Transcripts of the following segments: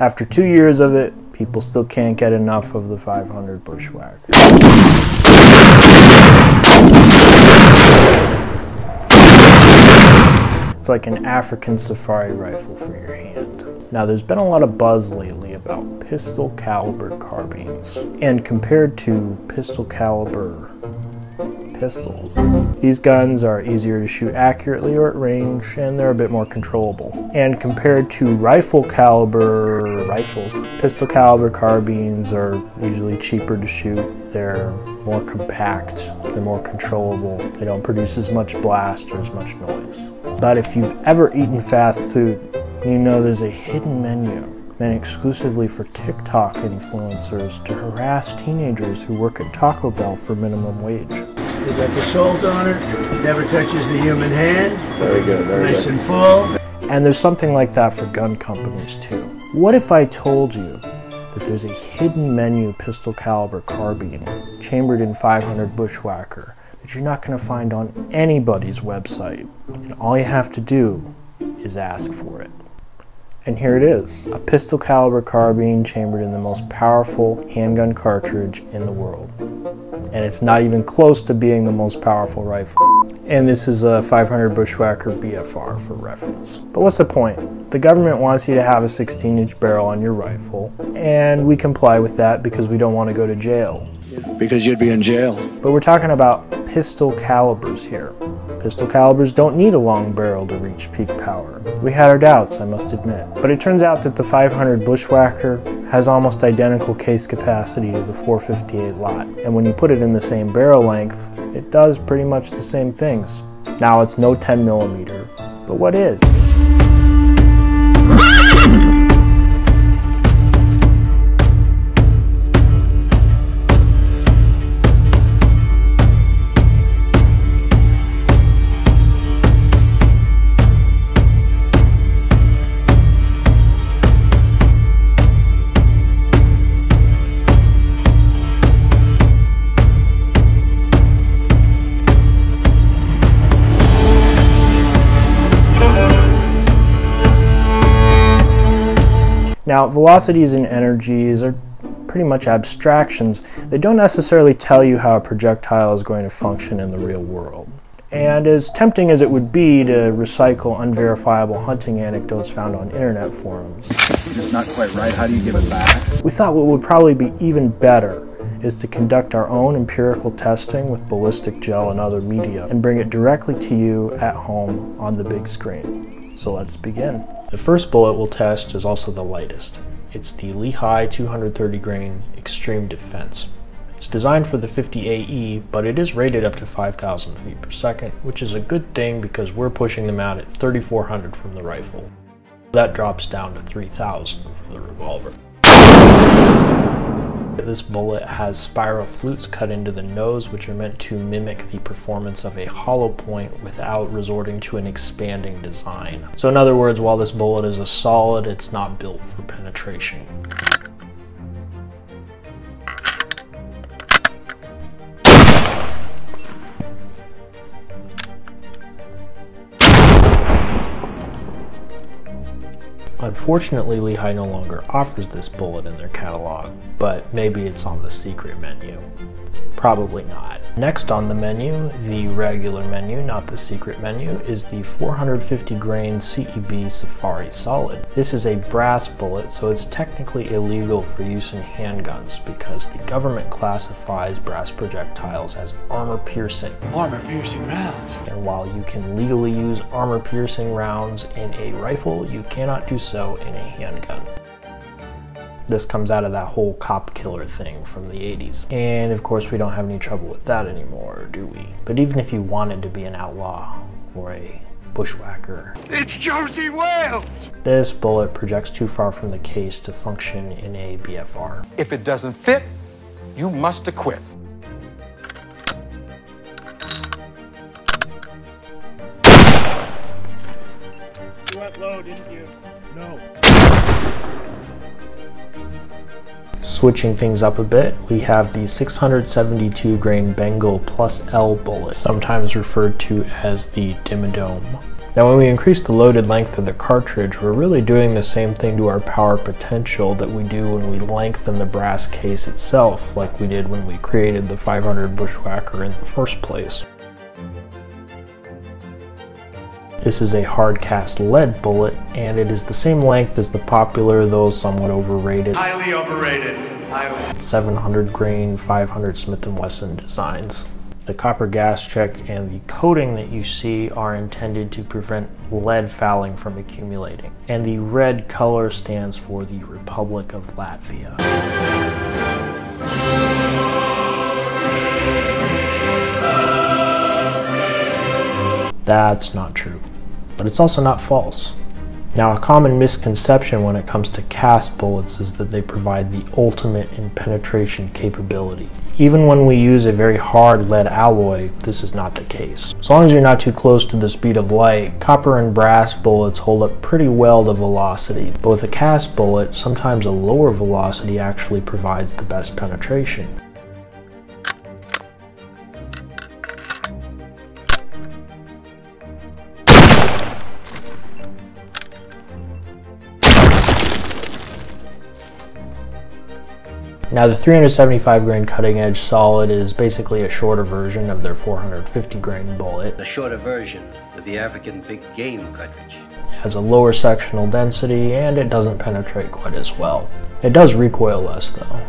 After 2 years of it, people still can't get enough of the 500 Bushwhacker. It's like an African safari rifle for your hand. Now, there's been a lot of buzz lately about pistol caliber carbines, and compared to pistol caliber pistols, these guns are easier to shoot accurately or at range, and they're a bit more controllable. And compared to rifle caliber rifles, pistol caliber carbines are usually cheaper to shoot. They're more compact, they're more controllable, they don't produce as much blast or as much noise. But if you've ever eaten fast food, you know there's a hidden menu meant exclusively for TikTok influencers to harass teenagers who work at Taco Bell for minimum wage. You got the salt on it, never touches the human hand. Very good, very nice good. and full. And there's something like that for gun companies too. What if I told you that there's a hidden menu pistol caliber carbine chambered in 500 Bushwhacker that you're not going to find on anybody's website, and all you have to do is ask for it? And here it is, a pistol caliber carbine chambered in the most powerful handgun cartridge in the world. And it's not even close to being the most powerful rifle. And this is a 500 Bushwhacker BFR for reference. But what's the point? The government wants you to have a 16-inch barrel on your rifle, and we comply with that because we don't want to go to jail. Because you'd be in jail. But we're talking about pistol calibers here. Pistol calibers don't need a long barrel to reach peak power. We had our doubts, I must admit. But it turns out that the 500 Bushwhacker has almost identical case capacity to the 458 lot. And when you put it in the same barrel length, it does pretty much the same things. Now, it's no 10mm, but what is? Now, velocities and energies are pretty much abstractions. They don't necessarily tell you how a projectile is going to function in the real world. And as tempting as it would be to recycle unverifiable hunting anecdotes found on internet forums, it's not quite right, how do you give it back? We thought what would probably be even better is to conduct our own empirical testing with ballistic gel and other media and bring it directly to you at home on the big screen. So let's begin. The first bullet we'll test is also the lightest. It's the Lehigh 230 grain Xtreme Defense. It's designed for the 50 AE, but it is rated up to 5,000 feet per second, which is a good thing because we're pushing them out at 3,400 from the rifle. That drops down to 3,000 for the revolver. This bullet has spiral flutes cut into the nose, which are meant to mimic the performance of a hollow point without resorting to an expanding design. So in other words, while this bullet is a solid, it's not built for penetration. Unfortunately, Lehigh no longer offers this bullet in their catalog, but maybe it's on the secret menu. Probably not. Next on the menu, the regular menu, not the secret menu, is the 450 grain CEB Safari Solid. This is a brass bullet, so it's technically illegal for use in handguns because the government classifies brass projectiles as armor-piercing. Armor-piercing rounds. And while you can legally use armor-piercing rounds in a rifle, you cannot do so in a handgun. This comes out of that whole cop killer thing from the 80s. And of course we don't have any trouble with that anymore, do we? But even if you wanted to be an outlaw or a bushwhacker, It's Josie Wales! this bullet projects too far from the case to function in a BFR. If it doesn't fit, you must acquit. You went low, didn't you? No. Switching things up a bit, we have the 672 grain Bengal L bullet, sometimes referred to as the Dimmadome. Now when we increase the loaded length of the cartridge, we're really doing the same thing to our power potential that we do when we lengthen the brass case itself, like we did when we created the 500 Bushwhacker in the first place. This is a hard cast lead bullet, and it is the same length as the popular, though somewhat overrated, Highly overrated. 700 grain 500 Smith & Wesson designs. The copper gas check and the coating that you see are intended to prevent lead fouling from accumulating. And the red color stands for the Republic of Latvia. That's not true, but it's also not false. Now, a common misconception when it comes to cast bullets is that they provide the ultimate in penetration capability. Even when we use a very hard lead alloy, this is not the case. As long as you're not too close to the speed of light, copper and brass bullets hold up pretty well to velocity. But with a cast bullet, sometimes a lower velocity actually provides the best penetration. Now the 375 grain cutting edge solid is basically a shorter version of their 450 grain bullet. The shorter version of the African big game cartridge. It has a lower sectional density and it doesn't penetrate quite as well. It does recoil less though.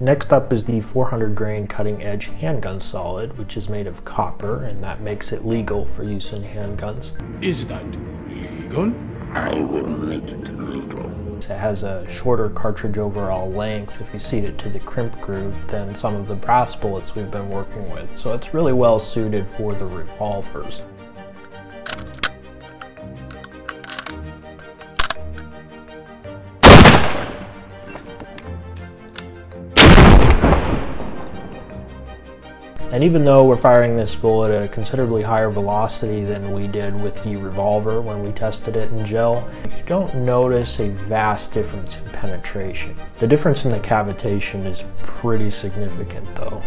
Next up is the 400 grain cutting edge handgun solid, which is made of copper, and that makes it legal for use in handguns. Is that legal? I will make it legal. It has a shorter cartridge overall length if you seat it to the crimp groove than some of the brass bullets we've been working with, so it's really well suited for the revolvers. And even though we're firing this bullet at a considerably higher velocity than we did with the revolver when we tested it in gel, you don't notice a vast difference in penetration. The difference in the cavitation is pretty significant though.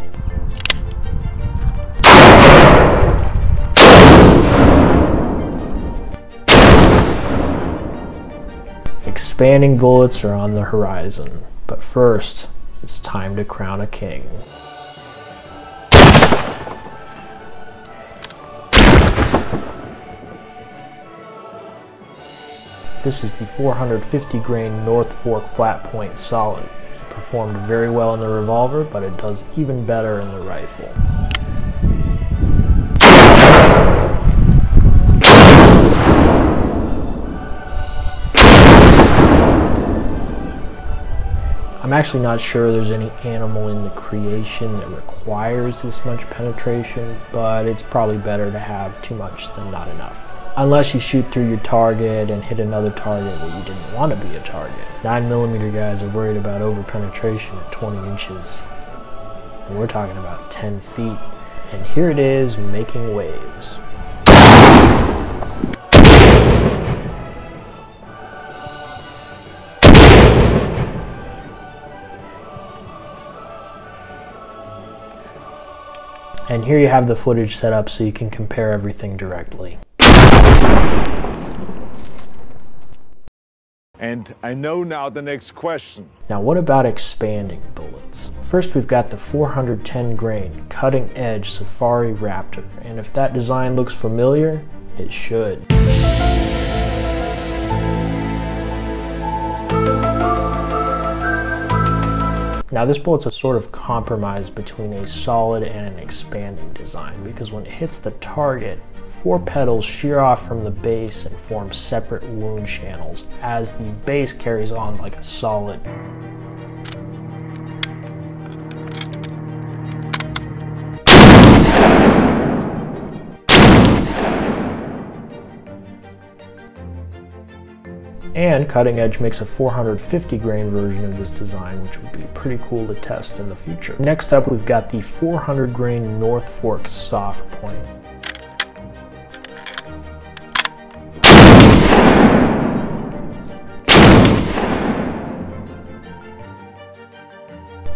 Expanding bullets are on the horizon, but first, it's time to crown a king. This is the 450 grain North Fork Flat Point Solid. It performed very well in the revolver, but it does even better in the rifle. I'm actually not sure there's any animal in the creation that requires this much penetration, but it's probably better to have too much than not enough. Unless you shoot through your target and hit another target that you didn't want to be a target. 9mm guys are worried about over-penetration at 20 inches. And we're talking about 10 feet. And here it is making waves. And here you have the footage set up so you can compare everything directly. And I know now the next question. Now what about expanding bullets? First we've got the 410 grain cutting edge Safari Raptor, and if that design looks familiar, it should. Now this bullet's a sort of compromise between a solid and an expanding design, because when it hits the target, 4 petals shear off from the base and form separate wound channels as the base carries on like a solid. And Cutting Edge makes a 450 grain version of this design, which would be pretty cool to test in the future. Next up, we've got the 400 grain North Fork Soft Point.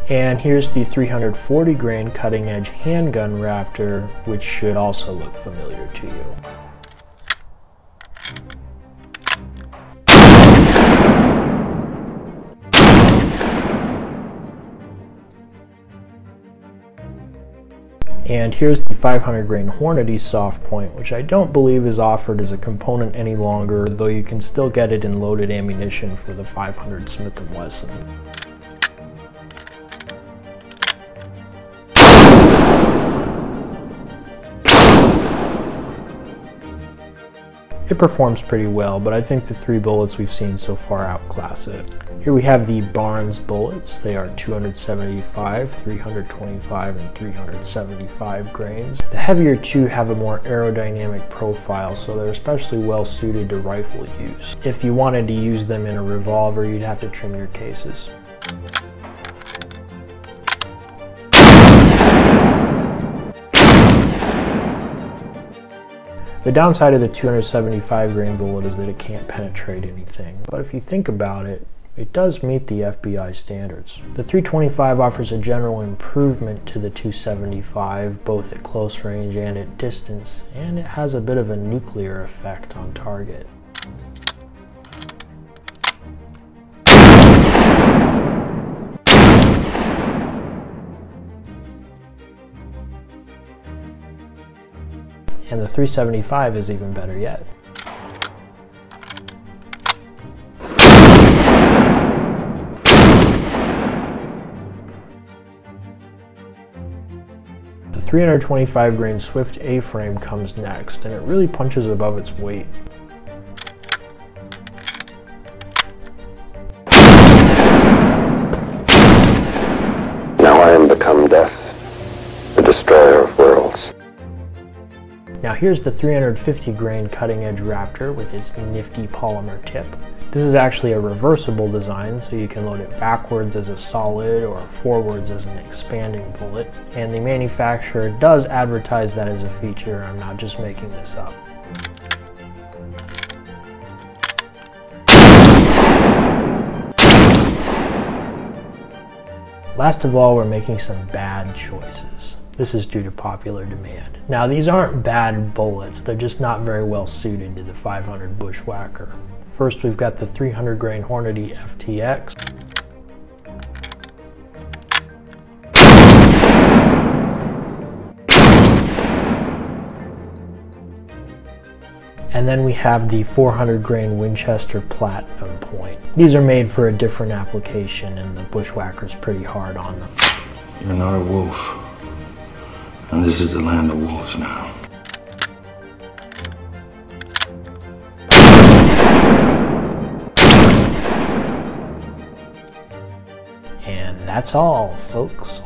And here's the 340 grain cutting edge Handgun Raptor, which should also look familiar to you. And here's the 500 grain Hornady soft point, which I don't believe is offered as a component any longer, though you can still get it in loaded ammunition for the 500 Smith & Wesson. It performs pretty well, but I think the 3 bullets we've seen so far outclass it. Here we have the Barnes bullets. They are 275, 325, and 375 grains. The heavier 2 have a more aerodynamic profile, so they're especially well suited to rifle use. If you wanted to use them in a revolver, you'd have to trim your cases. The downside of the 275 grain bullet is that it can't penetrate anything, but if you think about it, it does meet the FBI standards. The 325 offers a general improvement to the 275, both at close range and at distance, and it has a bit of a nuclear effect on target. And the 375 is even better yet. The 325 grain Swift A-frame comes next, and it really punches above its weight. Now I am become death, the destroyer of worlds. Now here's the 350 grain cutting edge Raptor with its nifty polymer tip. This is actually a reversible design, so you can load it backwards as a solid or forwards as an expanding bullet. And the manufacturer does advertise that as a feature. I'm not just making this up. Last of all, we're making some bad choices. This is due to popular demand. Now these aren't bad bullets, they're just not very well suited to the 500 Bushwhacker. First we've got the 300 grain Hornady FTX. And then we have the 400 grain Winchester Platinum Point. These are made for a different application and the Bushwhacker's pretty hard on them. You're not a wolf. And this is the land of wolves now. And that's all, folks.